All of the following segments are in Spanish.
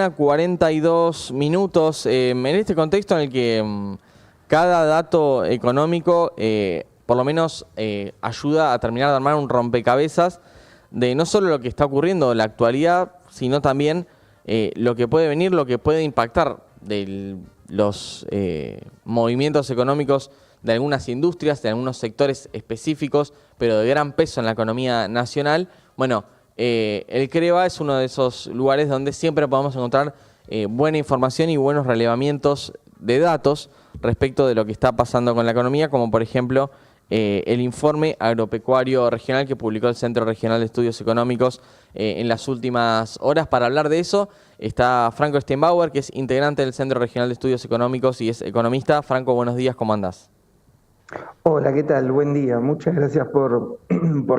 42 minutos, en este contexto en el que cada dato económico por lo menos ayuda a terminar de armar un rompecabezas de no solo lo que está ocurriendo en la actualidad, sino también lo que puede venir, lo que puede impactar de los movimientos económicos de algunas industrias, de algunos sectores específicos, pero de gran peso en la economía nacional. Bueno, el CREVA es uno de esos lugares donde siempre podemos encontrar buena información y buenos relevamientos de datos respecto de lo que está pasando con la economía, como por ejemplo el informe agropecuario regional que publicó el Centro Regional de Estudios Económicos en las últimas horas. Para hablar de eso está Franco Steinbauer, que es integrante del Centro Regional de Estudios Económicos y es economista. Franco, buenos días, ¿cómo andás? Hola, ¿qué tal? Buen día. Muchas gracias por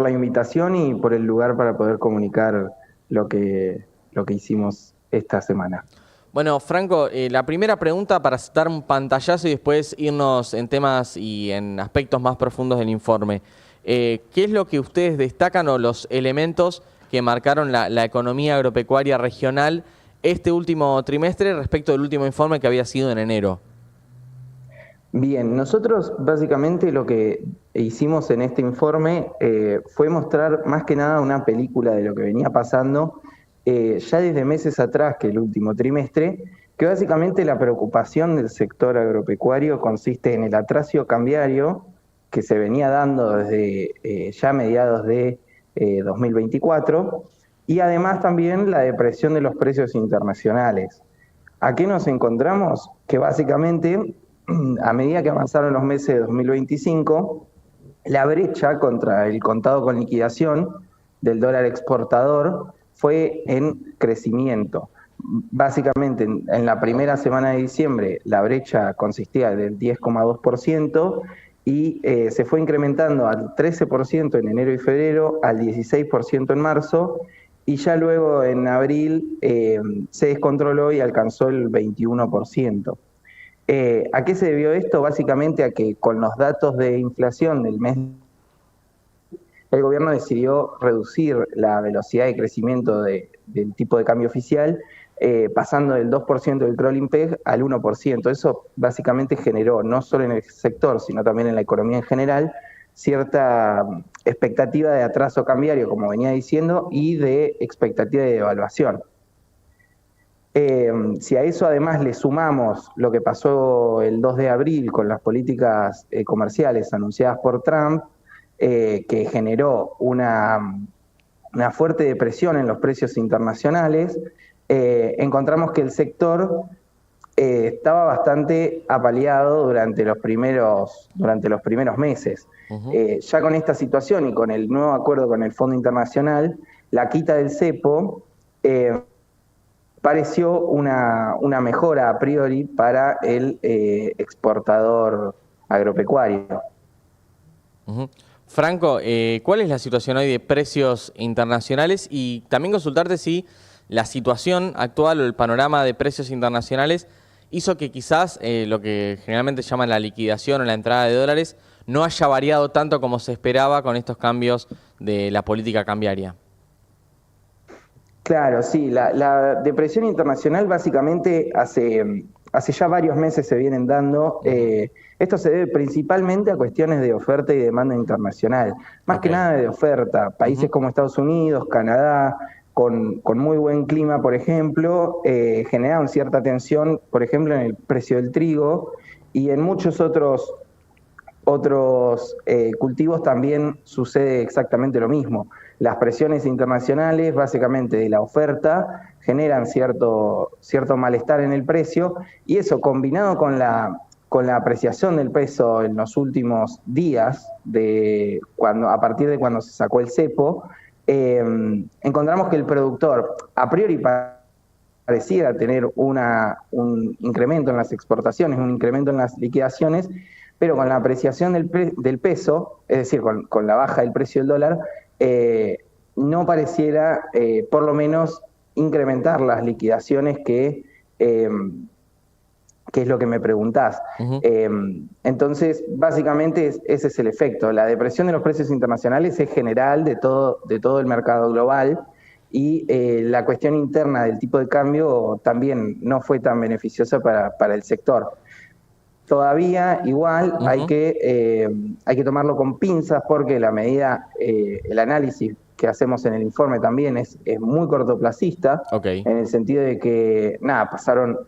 la invitación y por el lugar para poder comunicar lo que hicimos esta semana. Bueno, Franco, la primera pregunta para dar un pantallazo y después irnos en temas y en aspectos más profundos del informe. ¿Qué es lo que ustedes destacan o los elementos que marcaron la economía agropecuaria regional este último trimestre respecto del último informe que había sido en enero? Bien, nosotros básicamente lo que hicimos en este informe fue mostrar más que nada una película de lo que venía pasando ya desde meses atrás, que el último trimestre, que básicamente la preocupación del sector agropecuario consiste en el atraso cambiario que se venía dando desde ya mediados de 2024 y además también la depresión de los precios internacionales. ¿A qué nos encontramos? Que básicamente, a medida que avanzaron los meses de 2025, la brecha contra el contado con liquidación del dólar exportador fue en crecimiento. Básicamente, en la primera semana de diciembre, la brecha consistía del 10,2% y se fue incrementando al 13% en enero y febrero, al 16% en marzo, y ya luego en abril se descontroló y alcanzó el 21%. ¿A qué se debió esto? Básicamente a que con los datos de inflación del mes, el gobierno decidió reducir la velocidad de crecimiento del tipo de cambio oficial, pasando del 2% del crawling peg al 1%. Eso básicamente generó, no solo en el sector, sino también en la economía en general, cierta expectativa de atraso cambiario, como venía diciendo, y de expectativa de devaluación. Si a eso además le sumamos lo que pasó el 2 de abril con las políticas comerciales anunciadas por Trump, que generó una fuerte depresión en los precios internacionales, encontramos que el sector estaba bastante apaleado durante los primeros meses. Ya con esta situación y con el nuevo acuerdo con el Fondo Internacional, la quita del cepo pareció una mejora a priori para el exportador agropecuario. Franco, ¿cuál es la situación hoy de precios internacionales? Y también consultarte si la situación actual o el panorama de precios internacionales hizo que quizás lo que generalmente llaman la liquidación o la entrada de dólares no haya variado tanto como se esperaba con estos cambios de la política cambiaria. Claro, sí, la depresión internacional básicamente hace ya varios meses se vienen dando. Esto se debe principalmente a cuestiones de oferta y demanda internacional, más que nada de oferta. Países como Estados Unidos, Canadá, con muy buen clima, por ejemplo, generaron cierta tensión, por ejemplo, en el precio del trigo y en muchos otros cultivos también sucede exactamente lo mismo. Las presiones internacionales, básicamente de la oferta, generan cierto malestar en el precio y eso combinado con la apreciación del peso en los últimos días, a partir de cuando se sacó el cepo, encontramos que el productor a priori pareciera tener un incremento en las exportaciones, un incremento en las liquidaciones, pero con la apreciación del peso, es decir, con la baja del precio del dólar, no pareciera, por lo menos, incrementar las liquidaciones que es lo que me preguntás. Entonces, básicamente ese es el efecto. La depresión de los precios internacionales es general de todo el mercado global y la cuestión interna del tipo de cambio también no fue tan beneficiosa para el sector. Todavía igual hay que tomarlo con pinzas porque la medida, el análisis que hacemos en el informe también es muy cortoplacista, en el sentido de que, nada, pasaron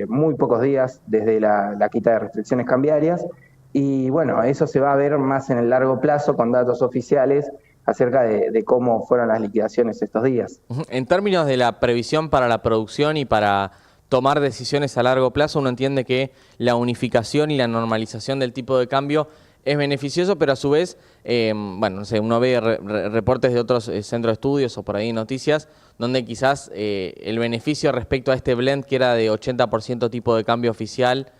muy pocos días desde la quita de restricciones cambiarias y bueno, eso se va a ver más en el largo plazo con datos oficiales acerca de cómo fueron las liquidaciones estos días. En términos de la previsión para la producción y para tomar decisiones a largo plazo, uno entiende que la unificación y la normalización del tipo de cambio es beneficioso, pero a su vez, bueno, no sé, uno ve reportes de otros centros de estudios o por ahí noticias, donde quizás el beneficio respecto a este blend que era de 80% tipo de cambio oficial,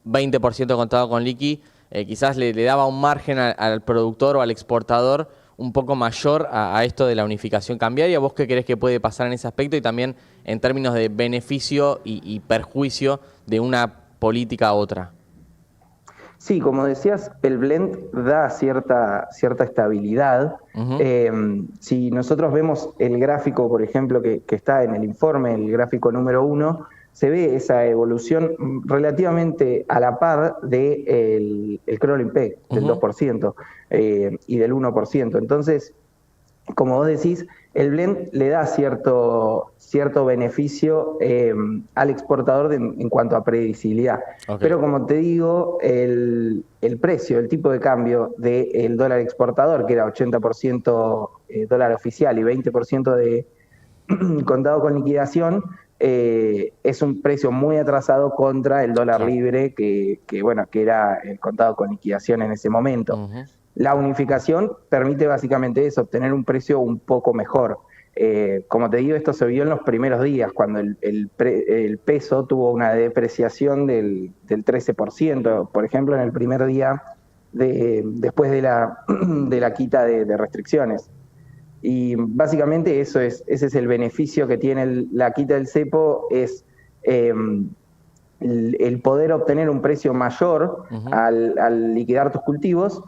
20% contado con liqui, quizás le daba un margen al productor o al exportador un poco mayor a esto de la unificación cambiaria. ¿Vos qué crees que puede pasar en ese aspecto y también en términos de beneficio y perjuicio de una política a otra? Sí, como decías, el blend da cierta estabilidad. Si nosotros vemos el gráfico, por ejemplo, que está en el informe, el gráfico número 1, se ve esa evolución relativamente a la par del crawling peg, del 2% y del 1%. Entonces, como vos decís, el blend le da cierto beneficio al exportador en cuanto a previsibilidad. Pero como te digo, el precio, el tipo de cambio del dólar exportador, que era 80% dólar oficial y 20% de contado con liquidación, es un precio muy atrasado contra el dólar libre, que era el contado con liquidación en ese momento. La unificación permite básicamente eso, obtener un precio un poco mejor. Como te digo, esto se vio en los primeros días, cuando el peso tuvo una depreciación del 13%, por ejemplo, en el primer día después de la quita de restricciones. Y básicamente ese es el beneficio que tiene la quita del cepo, es el poder obtener un precio mayor al liquidar tus cultivos.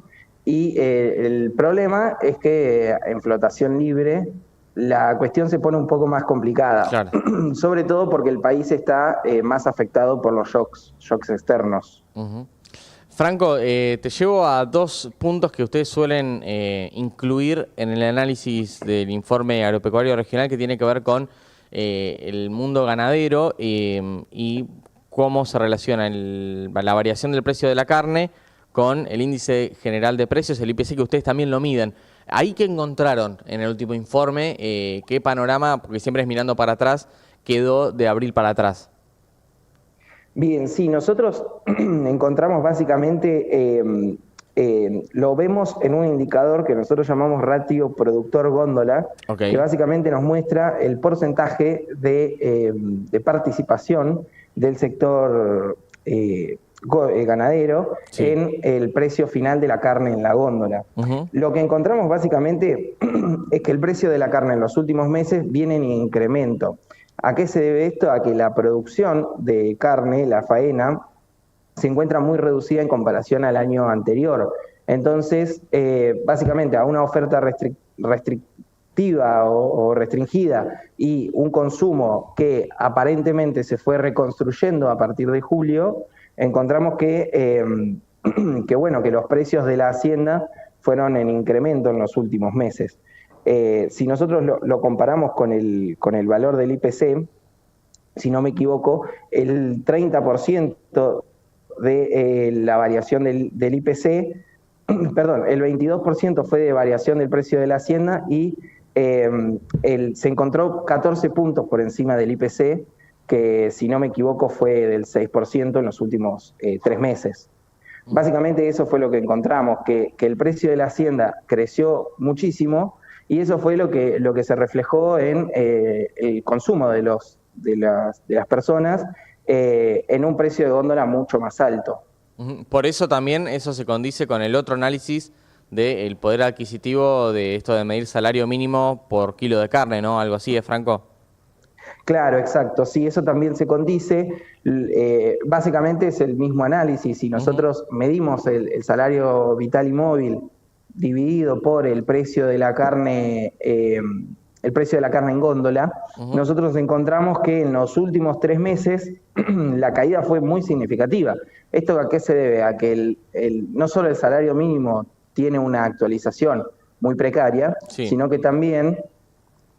Y el problema es que en flotación libre la cuestión se pone un poco más complicada, claro. Sobre todo porque el país está más afectado por los shocks externos. Franco, te llevo a dos puntos que ustedes suelen incluir en el análisis del informe agropecuario regional, que tiene que ver con el mundo ganadero y cómo se relaciona la variación del precio de la carne con el índice general de precios, el IPC, que ustedes también lo miden. ¿Ahí qué encontraron en el último informe? ¿Qué panorama, porque siempre es mirando para atrás, quedó de abril para atrás? Bien, sí, nosotros encontramos básicamente, lo vemos en un indicador que nosotros llamamos ratio productor góndola, que básicamente nos muestra el porcentaje de participación del sector ganadero en el precio final de la carne en la góndola. Lo que encontramos básicamente es que el precio de la carne en los últimos meses viene en incremento. ¿A qué se debe esto? A que la producción de carne, la faena, se encuentra muy reducida en comparación al año anterior. Entonces, básicamente a una oferta restrictiva o restringida y un consumo que aparentemente se fue reconstruyendo a partir de julio, encontramos que los precios de la hacienda fueron en incremento en los últimos meses. Si nosotros lo comparamos con el valor del IPC, si no me equivoco, el 30% de la variación del IPC, perdón, el 22% fue de variación del precio de la hacienda y se encontró 14 puntos por encima del IPC, que si no me equivoco fue del 6% en los últimos 3 meses. Básicamente eso fue lo que encontramos, que el precio de la hacienda creció muchísimo y eso fue lo que se reflejó en el consumo de las personas en un precio de góndola mucho más alto. Por eso también eso se condice con el otro análisis del poder adquisitivo de esto de medir salario mínimo por kilo de carne, ¿no? Algo así, Franco. Claro, exacto. Sí, eso también se condice. Básicamente es el mismo análisis. Si nosotros medimos el salario vital y móvil dividido por el precio de la carne el precio de la carne en góndola, nosotros encontramos que en los últimos 3 meses la caída fue muy significativa. ¿Esto a qué se debe? A que no solo el salario mínimo tiene una actualización muy precaria, Sí. sino que también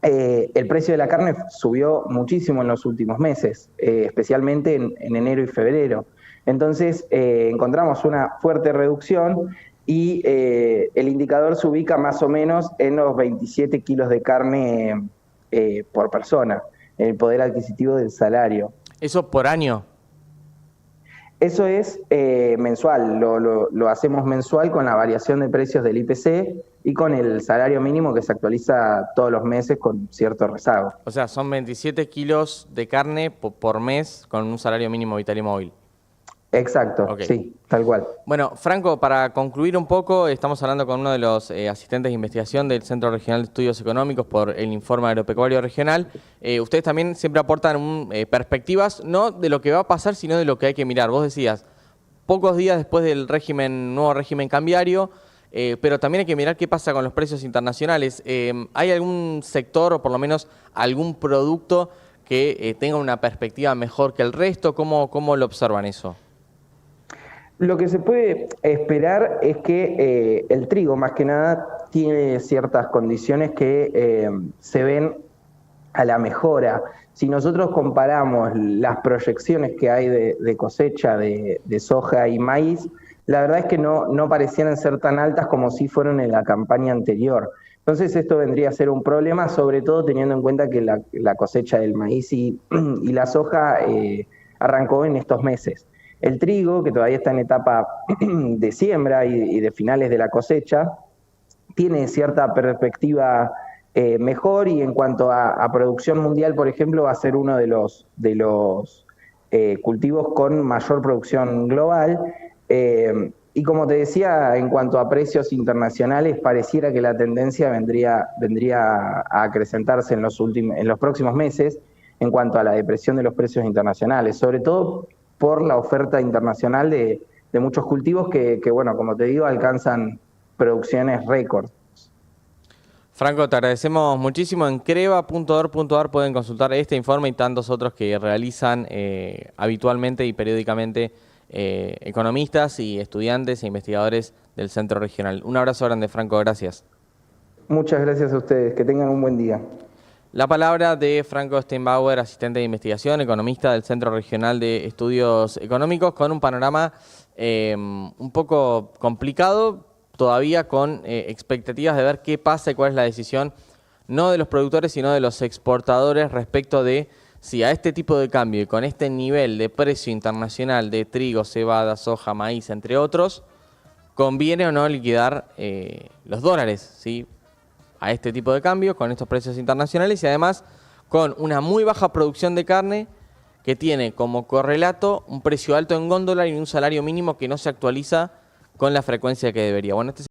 el precio de la carne subió muchísimo en los últimos meses, especialmente en enero y febrero. Entonces encontramos una fuerte reducción y el indicador se ubica más o menos en los 27 kilos de carne por persona, en el poder adquisitivo del salario. ¿Eso por año? Eso es mensual, lo hacemos mensual con la variación de precios del IPC y con el salario mínimo que se actualiza todos los meses con cierto rezago. O sea, son 27 kilos de carne por mes con un salario mínimo vital y móvil. Exacto, Okay. Sí, tal cual. Bueno, Franco, para concluir un poco, estamos hablando con uno de los asistentes de investigación del Centro Regional de Estudios Económicos por el Informe Agropecuario Regional. Ustedes también siempre aportan perspectivas, no de lo que va a pasar, sino de lo que hay que mirar. Vos decías, pocos días después del nuevo régimen cambiario, pero también hay que mirar qué pasa con los precios internacionales. ¿Hay algún sector o por lo menos algún producto que tenga una perspectiva mejor que el resto? ¿Cómo lo observan eso? Lo que se puede esperar es que el trigo, más que nada, tiene ciertas condiciones que se ven a la mejora. Si nosotros comparamos las proyecciones que hay de cosecha de soja y maíz, la verdad es que no parecieran ser tan altas como si fueron en la campaña anterior. Entonces esto vendría a ser un problema, sobre todo teniendo en cuenta que la cosecha del maíz y la soja arrancó en estos meses. El trigo, que todavía está en etapa de siembra y de finales de la cosecha, tiene cierta perspectiva mejor y en cuanto a producción mundial, por ejemplo, va a ser uno de los cultivos con mayor producción global. Y como te decía, en cuanto a precios internacionales, pareciera que la tendencia vendría a acrecentarse en los próximos meses en cuanto a la depresión de los precios internacionales, sobre todo por la oferta internacional de muchos cultivos que, bueno, como te digo, alcanzan producciones récord. Franco, te agradecemos muchísimo. En creva.org.ar pueden consultar este informe y tantos otros que realizan habitualmente y periódicamente economistas y estudiantes e investigadores del Centro Regional. Un abrazo grande, Franco, gracias. Muchas gracias a ustedes, que tengan un buen día. La palabra de Franco Steinbauer, asistente de investigación, economista del Centro Regional de Estudios Económicos, con un panorama un poco complicado, todavía con expectativas de ver qué pasa y cuál es la decisión, no de los productores, sino de los exportadores respecto de si a este tipo de cambio y con este nivel de precio internacional de trigo, cebada, soja, maíz, entre otros, conviene o no liquidar los dólares, ¿sí? A este tipo de cambio, con estos precios internacionales y además con una muy baja producción de carne que tiene como correlato un precio alto en góndola y un salario mínimo que no se actualiza con la frecuencia que debería. Bueno,